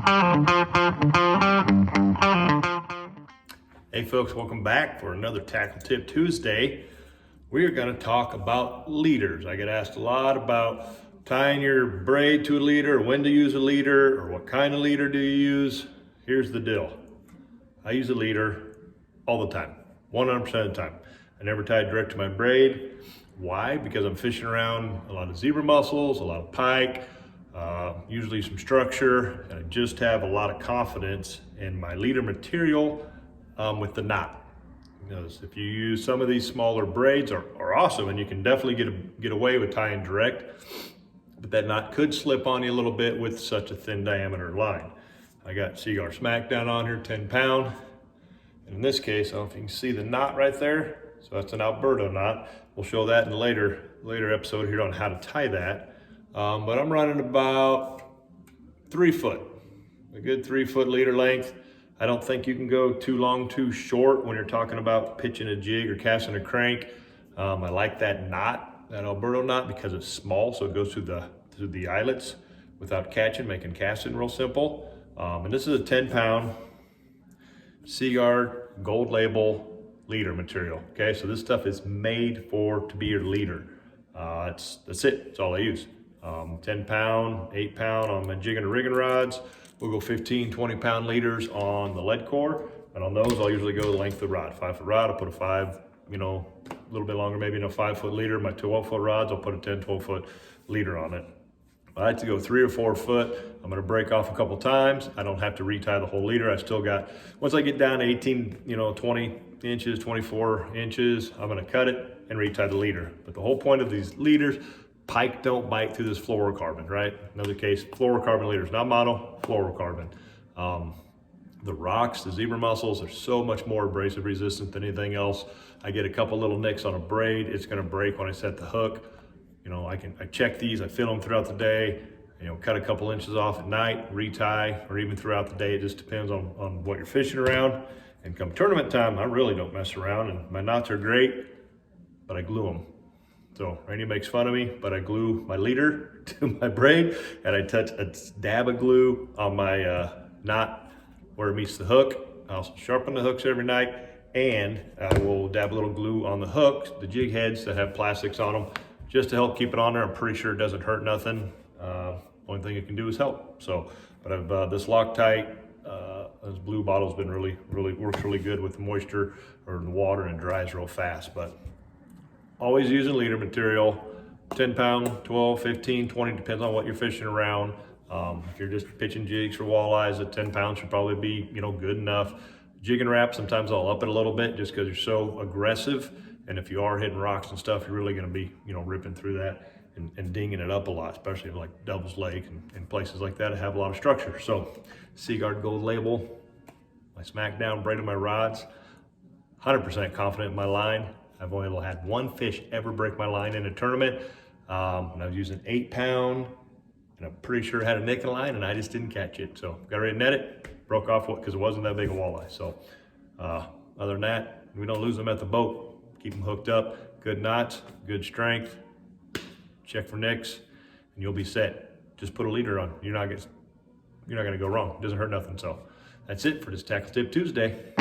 Hey folks, welcome back for another Tackle Tip Tuesday. We are going to talk about leaders. I get asked a lot about tying your braid to a leader, or when to use a leader, or what kind of leader do you use. Here's the deal. I use a leader all the time, 100% of the time. I never tie it direct to my braid. Why? Because I'm fishing around a lot of zebra mussels, a lot of pike, usually some structure, and I just have a lot of confidence in my leader material with the knot. Because if you use some of these smaller braids are awesome, and you can definitely get away with tying direct, but that knot could slip on you a little bit with such a thin diameter line. I got Seaguar Smackdown on here, 10 pound. And in this case, I don't know if you can see the knot right there. So that's an Alberto knot. We'll show that in a later episode here on how to tie that. But I'm running about 3 foot, a good 3 foot leader length. I don't think you can go too long, too short when you're talking about pitching a jig or casting a crank. I like that knot, that Alberto knot, because it's small, so it goes through the eyelets without catching, making casting real simple. And this is a 10 pound Seaguar gold label leader material. Okay, so this stuff is made to be your leader. That's it. That's all I use. 10 pound, 8 pound on my jigging and rigging rods. We'll go 15, 20 pound leaders on the lead core. And on those, I'll usually go the length of the rod. 5 foot rod, I'll put a 5, a little bit longer, maybe 5 foot leader. My 12 foot rods, I'll put a 10, 12 foot leader on it. I like to go 3 or 4 foot. I'm gonna break off a couple times. I don't have to retie the whole leader. I still got, once I get down to 18, 20 inches, 24 inches, I'm gonna cut it and retie the leader. But the whole point of these leaders, pike don't bite through this fluorocarbon, right? Another case, fluorocarbon leaders, not mono, fluorocarbon. The rocks, the zebra mussels are so much more abrasive resistant than anything else. I get a couple little nicks on a braid, it's gonna break when I set the hook. I check these, I fill them throughout the day, cut a couple inches off at night, retie, or even throughout the day. It just depends on what you're fishing around. And come tournament time, I really don't mess around, and my knots are great, but I glue them. So Randy makes fun of me, but I glue my leader to my braid, and I touch a dab of glue on my knot where it meets the hook. I also sharpen the hooks every night, and I will dab a little glue on the hooks, the jig heads that have plastics on them, just to help keep it on there. I'm pretty sure it doesn't hurt nothing. Only thing it can do is help. So, but I've this Loctite, this blue bottle's been works really good with the moisture or the water, and it dries real fast. But always using leader material, 10 pound, 12, 15, 20, depends on what you're fishing around. If you're just pitching jigs for walleyes, a 10 pound should probably be, good enough. Jig and wrap, sometimes I'll up it a little bit just because you're so aggressive. And if you are hitting rocks and stuff, you're really gonna be, ripping through that and dinging it up a lot, especially like Devil's Lake and places like that that have a lot of structure. So Seaguar Gold Label, my Smackdown braid on my rods, 100% confident in my line. I've only had one fish ever break my line in a tournament. And I was using 8 pound, and I'm pretty sure it had a nick in the line, and I just didn't catch it. So got ready to net it, broke off because it wasn't that big a walleye. So other than that, we don't lose them at the boat. Keep them hooked up, good knots, good strength, check for nicks, and you'll be set. Just put a leader on. You're not gonna go wrong. It doesn't hurt nothing. So that's it for this Tackle Tip Tuesday.